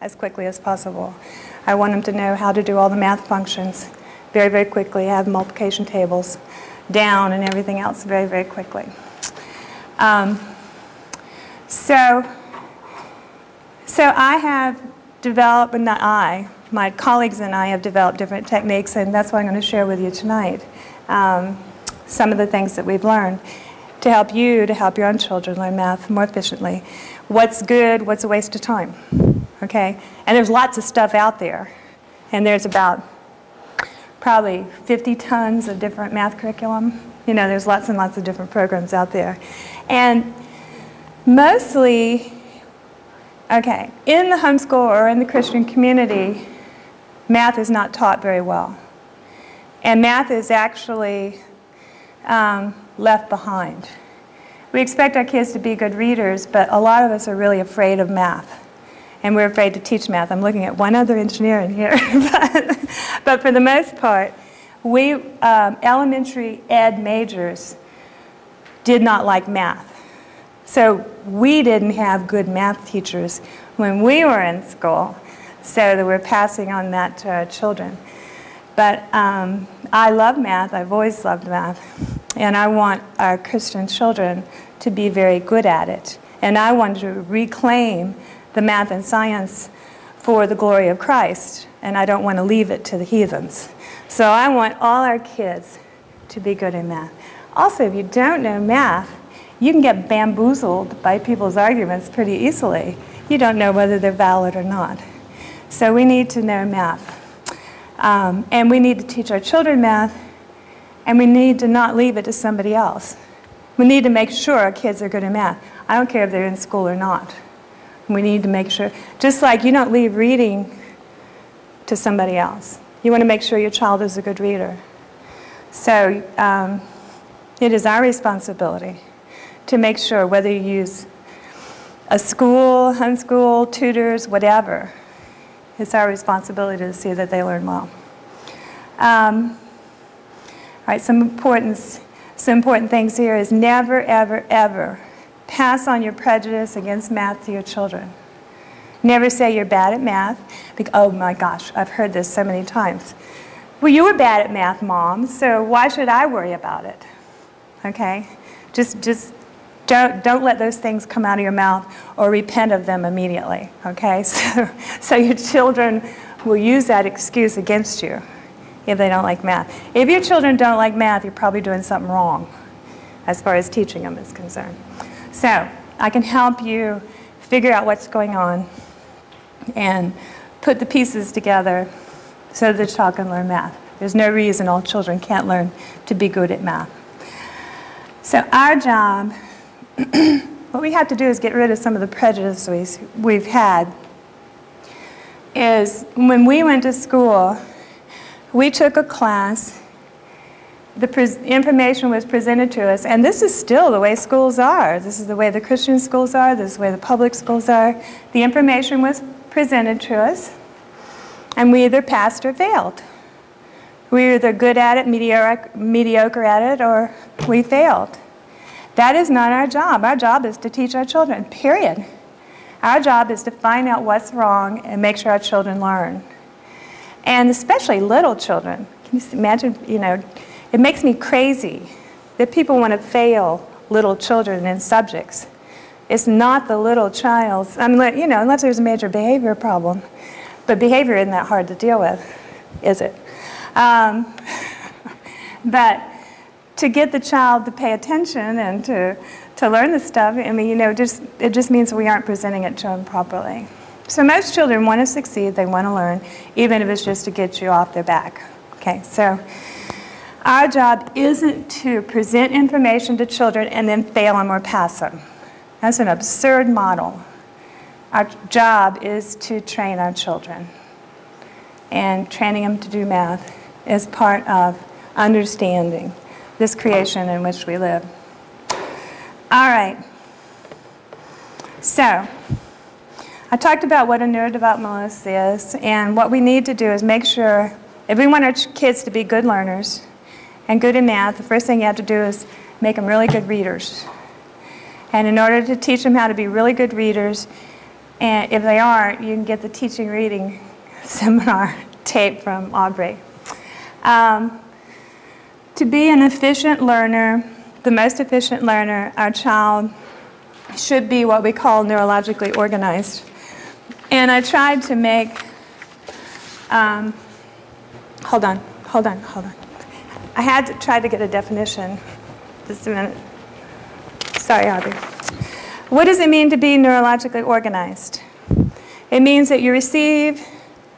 as quickly as possible. I want them to know how to do all the math functions very, very quickly, have multiplication tables down and everything else very, very quickly. So I have developed, not I, my colleagues and I have developed different techniques, and that's what I'm going to share with you tonight. Some of the things that we've learned to help you, to help your own children learn math more efficiently. What's good, what's a waste of time, okay? And there's lots of stuff out there, and there's about probably 50 tons of different math curriculum. You know, there's lots and lots of different programs out there. And mostly, okay, in the homeschool or in the Christian community, math is not taught very well. And math is actually left behind. We expect our kids to be good readers, but a lot of us are really afraid of math. And we're afraid to teach math. I'm looking at one other engineer in here. But for the most part, we elementary ed majors did not like math. So we didn't have good math teachers when we were in school, so that we're passing on that to our children. But I love math. I've always loved math. And I want our Christian children to be very good at it. And I want to reclaim the math and science for the glory of Christ. And I don't want to leave it to the heathens. So I want all our kids to be good in math. Also, if you don't know math, you can get bamboozled by people's arguments pretty easily. You don't know whether they're valid or not. So we need to know math. And we need to teach our children math, and we need to not leave it to somebody else. We need to make sure our kids are good in math. I don't care if they're in school or not. We need to make sure, just like you don't leave reading to somebody else. You want to make sure your child is a good reader. So it is our responsibility to make sure, whether you use a school, homeschool, tutors, whatever, it's our responsibility to see that they learn well. All right, some important things here is never, ever, ever pass on your prejudice against math to your children. Never say you're bad at math. Oh my gosh, I've heard this so many times. Well, you were bad at math, Mom, so why should I worry about it? Okay? Just don't let those things come out of your mouth or repent of them immediately, okay? So your children will use that excuse against you if they don't like math. If your children don't like math, you're probably doing something wrong as far as teaching them is concerned. So I can help you figure out what's going on and put the pieces together so that the child can learn math. There's no reason all children can't learn to be good at math. So our job, what we have to do is get rid of some of the prejudices we've had. Is when we went to school, we took a class, the information was presented to us, and this is still the way schools are. This is the way the Christian schools are, this is the way the public schools are. The information was presented to us, and we either passed or failed. We were either good at it, mediocre at it, or we failed. That is not our job. Our job is to teach our children, period. Our job is to find out what's wrong and make sure our children learn. And especially little children. Can you imagine, you know, it makes me crazy that people want to fail little children in subjects. It's not the little child's, you know, unless there's a major behavior problem. But behavior isn't that hard to deal with, is it? But to get the child to pay attention and to learn this stuff, I mean, you know, it just means we aren't presenting it to them properly. So most children want to succeed, they want to learn, even if it's just to get you off their back. Okay, so our job isn't to present information to children and then fail them or pass them. That's an absurd model. Our job is to train our children. And training them to do math is part of understanding this creation in which we live. All right. So I talked about what a neurodevelopmentalist is, and what we need to do is make sure, if we want our kids to be good learners and good in math, the first thing you have to do is make them really good readers. And in order to teach them how to be really good readers And if they aren't, you can get the teaching reading seminar tape from Aubrey. To be an efficient learner, the most efficient learner, our child should be what we call neurologically organized. And I tried to make, hold on. I had to try to get a definition. Just a minute. Sorry, Aubrey. What does it mean to be neurologically organized? It means that you receive,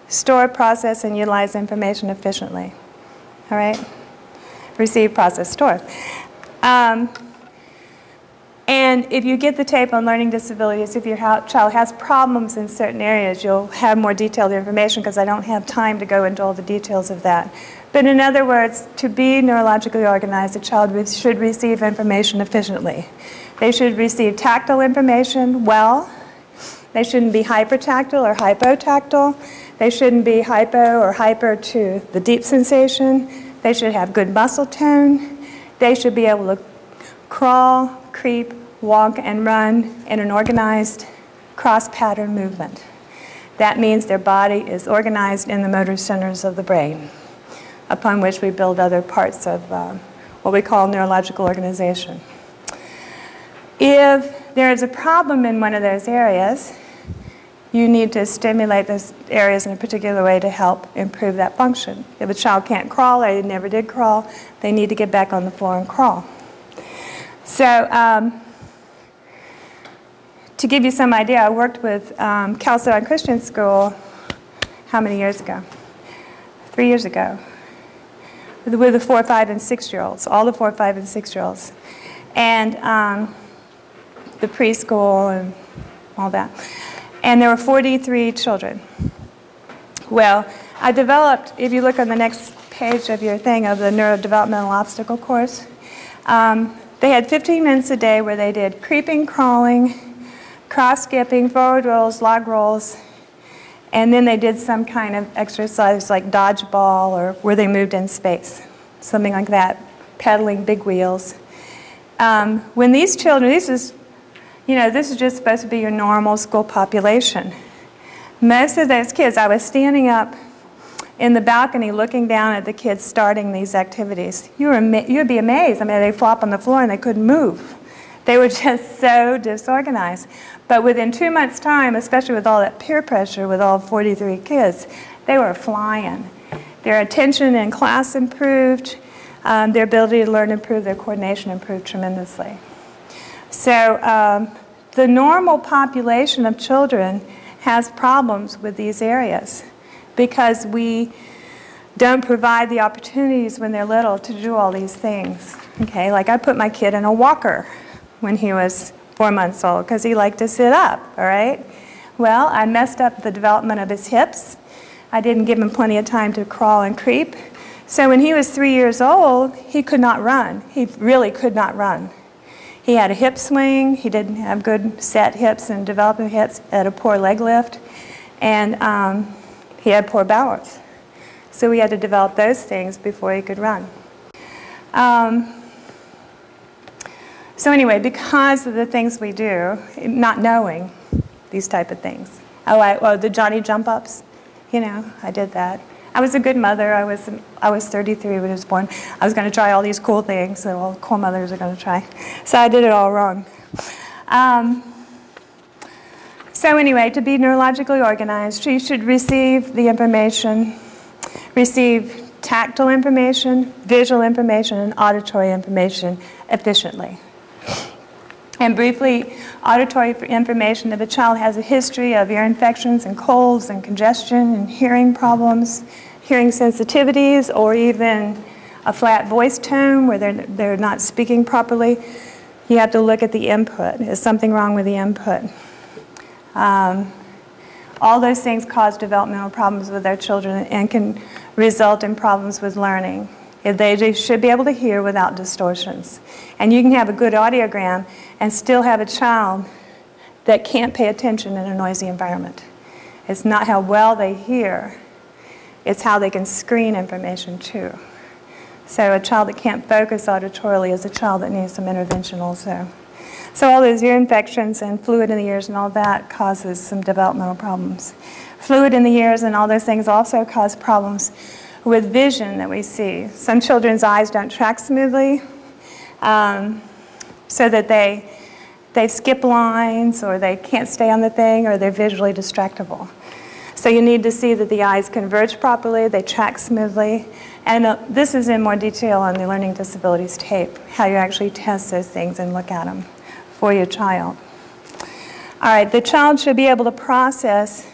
store, process, and utilize information efficiently. All right? Receive, process, store. And if you get the tape on learning disabilities, if your child has problems in certain areas, you'll have more detailed information because I don't have time to go into all the details of that. But in other words, to be neurologically organized, a child should receive information efficiently. They should receive tactile information well. They shouldn't be hypertactile or hypotactile. They shouldn't be hypo or hyper to the deep sensation. They should have good muscle tone. They should be able to crawl, creep, walk, and run in an organized cross-pattern movement. That means their body is organized in the motor centers of the brain, upon which we build other parts of what we call neurological organization. If there is a problem in one of those areas, you need to stimulate those areas in a particular way to help improve that function. If a child can't crawl or they never did crawl, they need to get back on the floor and crawl. So to give you some idea, I worked with Chalcedon Christian School how many years ago? 3 years ago. With the 4, 5, and 6-year-olds, all the 4, 5, and 6-year-olds. And the preschool and all that. And there were 43 children. Well, I developed, if you look on the next page of your thing, of the neurodevelopmental obstacle course, they had 15 minutes a day where they did creeping, crawling, cross-skipping, forward rolls, log rolls, and then they did some kind of exercise like dodgeball or where they moved in space, something like that, pedaling big wheels. When these children, this is just supposed to be your normal school population. Most of those kids, I was standing up in the balcony looking down at the kids starting these activities. You'd be amazed. I mean, they'd flop on the floor and they couldn't move. They were just so disorganized. But within 2 months' time, especially with all that peer pressure with all 43 kids, they were flying. Their attention in class improved. Their ability to learn improved. Their coordination improved tremendously. So the normal population of children has problems with these areas because we don't provide the opportunities when they're little to do all these things. Okay, like I put my kid in a walker when he was 4 months old because he liked to sit up, all right? Well, I messed up the development of his hips. I didn't give him plenty of time to crawl and creep. So when he was 3 years old, he could not run. He really could not run. He had a hip swing. He didn't have good set hips and developing hips, had a poor leg lift, and he had poor balance. So we had to develop those things before he could run. So anyway, because of the things we do, not knowing these type of things. Oh, the Johnny jump ups, I did that. I was a good mother. I was 33 when I was born. I was going to try all these cool things that all cool mothers are going to try. So I did it all wrong. So anyway, to be neurologically organized, she should receive the information, receive tactile information, visual information, and auditory information efficiently. And briefly, auditory information, if a child has a history of ear infections and colds and congestion and hearing problems, hearing sensitivities, or even a flat voice tone where they're not speaking properly, you have to look at the input. Is something wrong with the input? All those things cause developmental problems with our children and can result in problems with learning. They should be able to hear without distortions. And you can have a good audiogram and still have a child that can't pay attention in a noisy environment. It's not how well they hear, it's how they can screen information too. So a child that can't focus auditorily is a child that needs some intervention also. So all those ear infections and fluid in the ears and all that causes some developmental problems. Fluid in the ears and all those things also cause problems with vision that we see. Some children's eyes don't track smoothly, so that they skip lines, or they can't stay on the thing, or they're visually distractible. So you need to see that the eyes converge properly, they track smoothly. And this is in more detail on the Learning Disabilities tape, how you actually test those things and look at them for your child. All right, the child should be able to process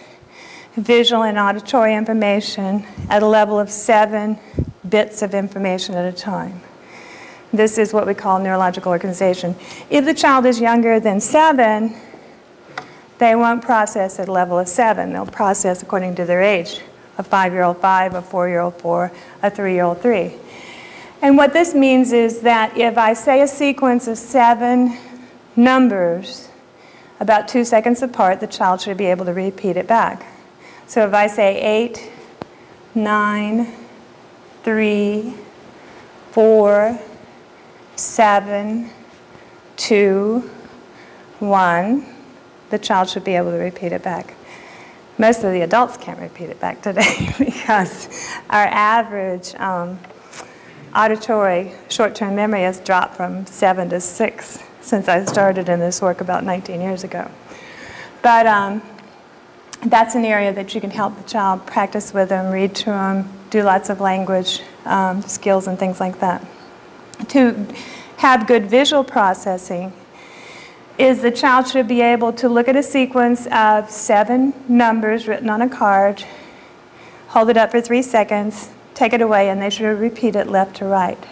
visual and auditory information at a level of 7 bits of information at a time. This is what we call neurological organization. If the child is younger than 7, they won't process at a level of 7. They'll process according to their age. A 5-year-old 5, a 4-year-old 4, a 3-year-old 3. And what this means is that if I say a sequence of 7 numbers about 2 seconds apart, the child should be able to repeat it back. So if I say 8, 9, 3, 4, 7, 2, 1, the child should be able to repeat it back. Most of the adults can't repeat it back today because our average auditory short-term memory has dropped from 7 to 6 since I started in this work about 19 years ago. But that's an area that you can help the child practice with them, read to them, do lots of language skills and things like that. To have good visual processing is the child should be able to look at a sequence of 7 numbers written on a card, hold it up for 3 seconds, take it away, and they should repeat it left to right.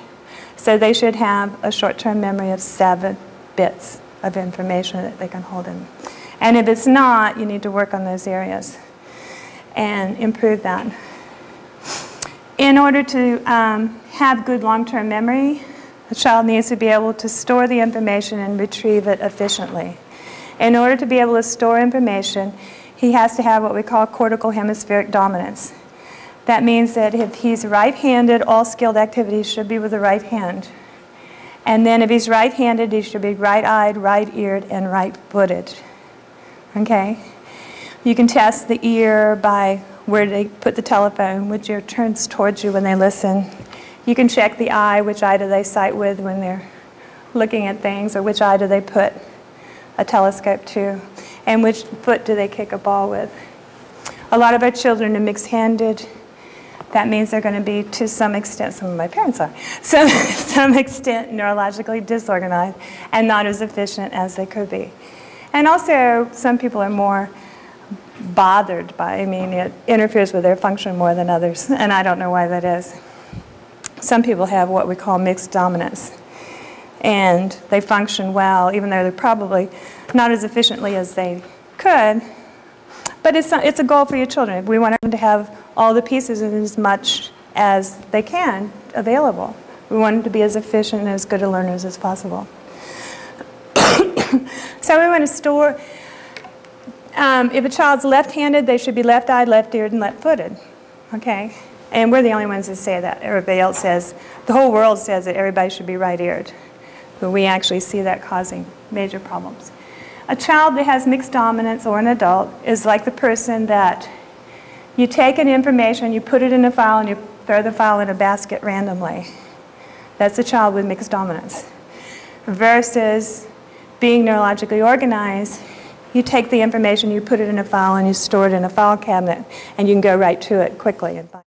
So they should have a short-term memory of 7 bits of information that they can hold in. And if it's not, you need to work on those areas and improve that. In order to have good long-term memory, the child needs to be able to store the information and retrieve it efficiently. In order to be able to store information, he has to have what we call cortical hemispheric dominance. That means that if he's right-handed, all skilled activities should be with the right hand. And then if he's right-handed, he should be right-eyed, right-eared, and right-footed. Okay? You can test the ear by where they put the telephone, which ear turns towards you when they listen. You can check the eye, which eye do they sight with when they're looking at things, or which eye do they put a telescope to, and which foot do they kick a ball with. A lot of our children are mixed-handed. That means they're going to be, to some extent, some of my parents are, some extent neurologically disorganized and not as efficient as they could be. And also, some people are more bothered by, it interferes with their function more than others, and I don't know why that is. Some people have what we call mixed dominance, and they function well, even though they're probably not as efficiently as they could. But it's a goal for your children. We want them to have all the pieces and as much as they can available. We want them to be as efficient and as good a learners as possible. So we want to store, if a child's left-handed, they should be left-eyed, left-eared, and left-footed. Okay? And we're the only ones that say that. Everybody else says, the whole world says that everybody should be right-eared. But we actually see that causing major problems. A child that has mixed dominance, or an adult, is like the person that you take an information, you put it in a file, and you throw the file in a basket randomly. That's a child with mixed dominance. Versus being neurologically organized, you take the information, you put it in a file, and you store it in a file cabinet, and you can go right to it quickly and find